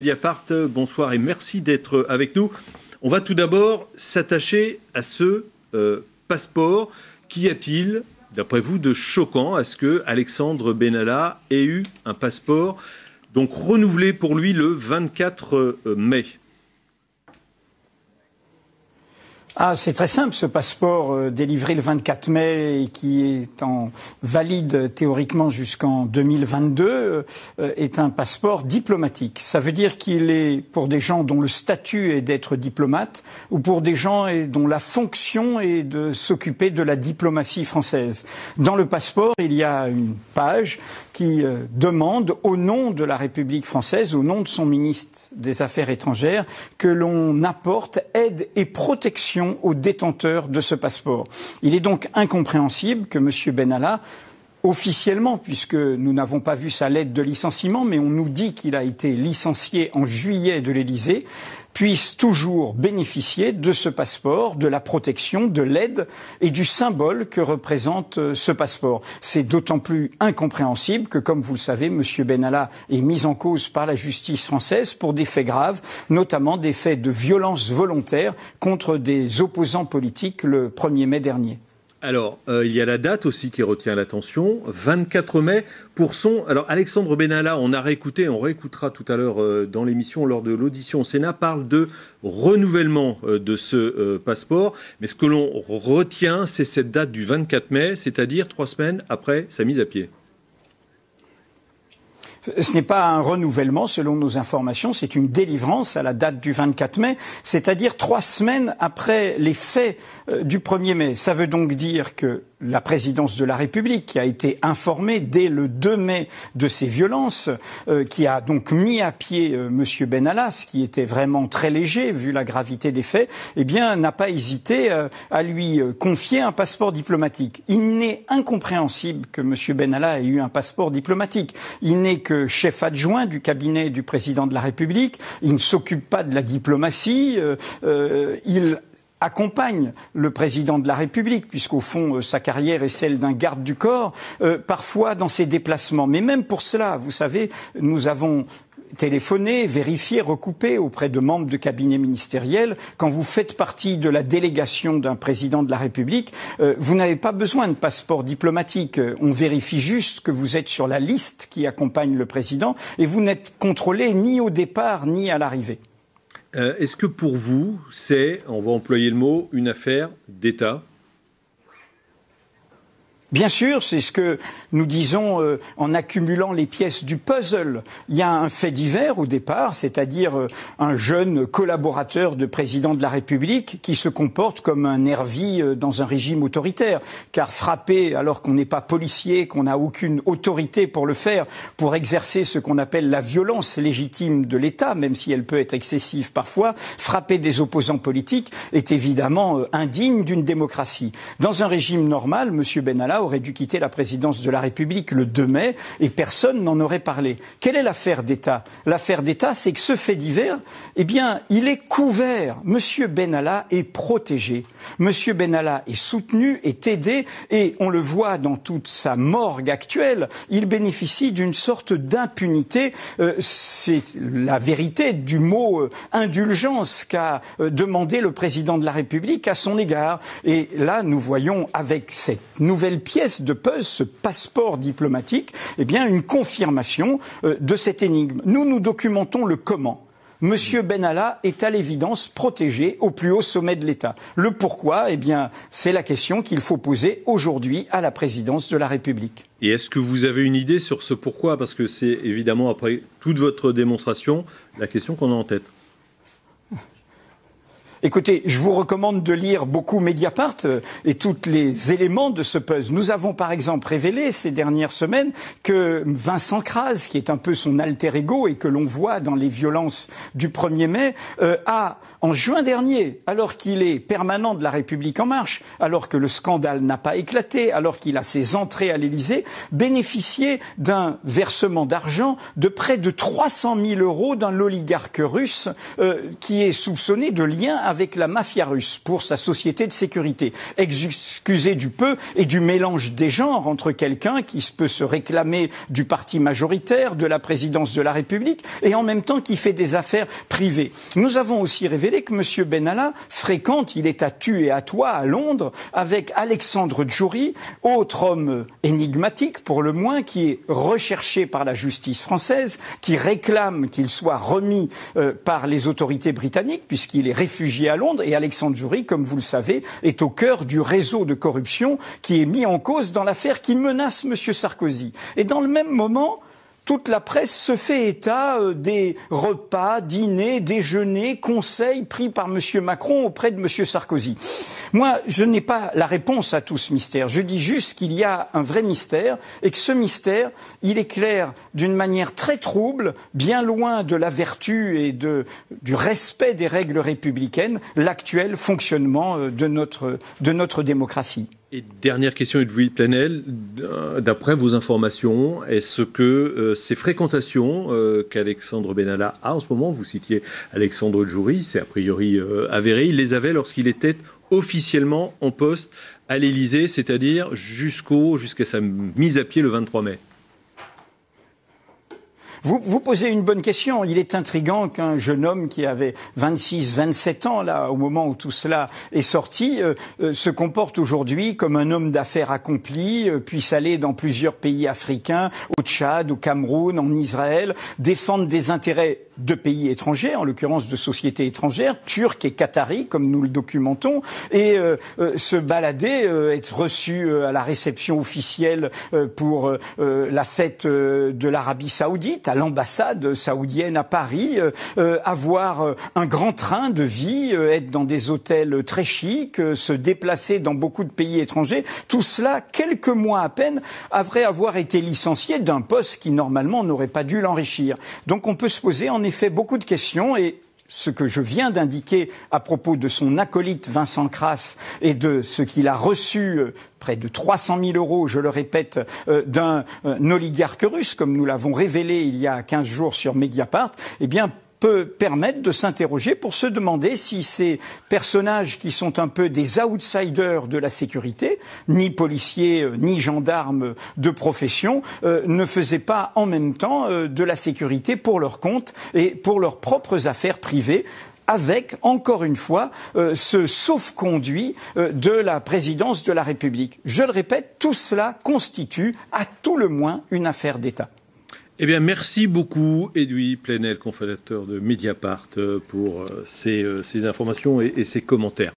Mediapart, bonsoir et merci d'être avec nous. On va tout d'abord s'attacher à ce passeport. Qu'y a-t-il, d'après vous, de choquant à ce que Alexandre Benalla ait eu un passeport donc renouvelé pour lui le 24 mai? C'est très simple, ce passeport délivré le 24 mai et qui est en valide théoriquement jusqu'en 2022 est un passeport diplomatique. Ça veut dire qu'il est pour des gens dont le statut est d'être diplomate ou pour des gens dont la fonction est de s'occuper de la diplomatie française. Dans le passeport, il y a une page qui demande au nom de la République française, au nom de son ministre des Affaires étrangères, que l'on apporte aide et protection aux détenteurs de ce passeport. Il est donc incompréhensible que M. Benalla, officiellement, puisque nous n'avons pas vu sa lettre de licenciement, mais on nous dit qu'il a été licencié en juillet de l'Élysée, puisse toujours bénéficier de ce passeport, de la protection, de l'aide et du symbole que représente ce passeport. C'est d'autant plus incompréhensible que, comme vous le savez, M. Benalla est mis en cause par la justice française pour des faits graves, notamment des faits de violence volontaire contre des opposants politiques le 1er mai dernier. Alors, il y a la date aussi qui retient l'attention, 24 mai, pour son... Alors, Alexandre Benalla, on a réécouté, on réécoutera tout à l'heure dans l'émission, lors de l'audition au Sénat, parle de renouvellement de ce passeport. Mais ce que l'on retient, c'est cette date du 24 mai, c'est-à-dire 3 semaines après sa mise à pied. Ce n'est pas un renouvellement, selon nos informations, c'est une délivrance à la date du 24 mai, c'est-à-dire 3 semaines après les faits du 1er mai. Ça veut donc dire que la présidence de la République, qui a été informée dès le 2 mai de ces violences, qui a donc mis à pied M. Benalla, ce qui était vraiment très léger vu la gravité des faits, eh bien, n'a pas hésité à lui confier un passeport diplomatique. Il n'est incompréhensible que M. Benalla ait eu un passeport diplomatique. Il n'est que chef adjoint du cabinet du président de la République. Il ne s'occupe pas de la diplomatie. Il accompagne le président de la République, puisqu'au fond, sa carrière est celle d'un garde du corps, parfois dans ses déplacements. Mais même pour cela, vous savez, nous avons téléphoné, vérifié, recoupé auprès de membres de cabinet ministériel. Quand vous faites partie de la délégation d'un président de la République, vous n'avez pas besoin de passeport diplomatique. On vérifie juste que vous êtes sur la liste qui accompagne le président et vous n'êtes contrôlé ni au départ ni à l'arrivée. Est-ce que pour vous, c'est, on va employer le mot, une affaire d'État ? Bien sûr, c'est ce que nous disons en accumulant les pièces du puzzle. Il y a un fait divers au départ, c'est-à-dire un jeune collaborateur de président de la République qui se comporte comme un nervi dans un régime autoritaire. Car frapper alors qu'on n'est pas policier, qu'on n'a aucune autorité pour le faire, pour exercer ce qu'on appelle la violence légitime de l'État, même si elle peut être excessive parfois, frapper des opposants politiques est évidemment indigne d'une démocratie. Dans un régime normal, M. Benalla aurait dû quitter la présidence de la République le 2 mai et personne n'en aurait parlé. Quelle est l'affaire d'État? L'affaire d'État, c'est que ce fait divers, eh bien, il est couvert. Monsieur Benalla est protégé. Monsieur Benalla est soutenu, est aidé et on le voit dans toute sa morgue actuelle, il bénéficie d'une sorte d'impunité. C'est la vérité du mot indulgence qu'a demandé le président de la République à son égard. Et là, nous voyons avec cette nouvelle pièce de puzzle, ce passeport diplomatique, eh bien, une confirmation de cette énigme. Nous documentons le comment. Monsieur Benalla est à l'évidence protégé au plus haut sommet de l'État. Le pourquoi, eh bien, c'est la question qu'il faut poser aujourd'hui à la présidence de la République. Et est-ce que vous avez une idée sur ce pourquoi? Parce que c'est évidemment, après toute votre démonstration, la question qu'on a en tête. Écoutez, je vous recommande de lire beaucoup Mediapart et tous les éléments de ce puzzle. Nous avons par exemple révélé ces dernières semaines que Vincent Kras, qui est un peu son alter ego et que l'on voit dans les violences du 1er mai, a, en juin dernier, alors qu'il est permanent de la République en marche, alors que le scandale n'a pas éclaté, alors qu'il a ses entrées à l'Élysée, bénéficié d'un versement d'argent de près de 300 000 € d'un oligarque russe qui est soupçonné de lien avec la mafia russe pour sa société de sécurité. Excusez du peu et du mélange des genres entre quelqu'un qui peut se réclamer du parti majoritaire, de la présidence de la République, et en même temps qui fait des affaires privées. Nous avons aussi révélé que M. Benalla fréquente, il est à tu et à toi à Londres, avec Alexandre Djouri, autre homme énigmatique pour le moins, qui est recherché par la justice française, qui réclame qu'il soit remis par les autorités britanniques, puisqu'il est réfugié à Londres, et Alexandre Djouri, comme vous le savez, est au cœur du réseau de corruption qui est mis en cause dans l'affaire qui menace M. Sarkozy. Et dans le même moment, toute la presse se fait état des repas, dîners, déjeuners, conseils pris par M. Macron auprès de M. Sarkozy. Moi, je n'ai pas la réponse à tout ce mystère. Je dis juste qu'il y a un vrai mystère et que ce mystère, il éclaire d'une manière très trouble, bien loin de la vertu et du respect des règles républicaines, l'actuel fonctionnement de notre démocratie. Et dernière question, Edoui Plenel, d'après vos informations, est-ce que ces fréquentations qu'Alexandre Benalla a en ce moment, vous citiez Alexandre Djouri, c'est a priori avéré, il les avait lorsqu'il était officiellement en poste à l'Élysée, c'est-à-dire jusqu'à sa mise à pied le 23 mai? Vous posez une bonne question. Il est intriguant qu'un jeune homme qui avait 26, 27 ans, là, au moment où tout cela est sorti, se comporte aujourd'hui comme un homme d'affaires accompli, puisse aller dans plusieurs pays africains, au Tchad, au Cameroun, en Israël, défendre des intérêts de pays étrangers, en l'occurrence de sociétés étrangères, turques et qataris, comme nous le documentons, et se balader, être reçu à la réception officielle pour la fête de l'Arabie Saoudite, à l'ambassade saoudienne à Paris, avoir un grand train de vie, être dans des hôtels très chics, se déplacer dans beaucoup de pays étrangers, tout cela quelques mois à peine après avoir été licencié d'un poste qui normalement n'aurait pas dû l'enrichir. Donc on peut se poser en effet beaucoup de questions et ce que je viens d'indiquer à propos de son acolyte Vincent Crass et de ce qu'il a reçu près de 300 000 euros, je le répète, d'un oligarque russe, comme nous l'avons révélé il y a 15 jours sur Mediapart, eh bien, peut permettre de s'interroger pour se demander si ces personnages qui sont un peu des outsiders de la sécurité, ni policiers, ni gendarmes de profession, ne faisaient pas en même temps de la sécurité pour leur compte et pour leurs propres affaires privées, avec, encore une fois, ce sauf-conduit de la présidence de la République. Je le répète, tout cela constitue, à tout le moins, une affaire d'État. Eh bien, merci beaucoup, Edoui Plenel, cofondateur de Mediapart, pour ces informations et ces commentaires.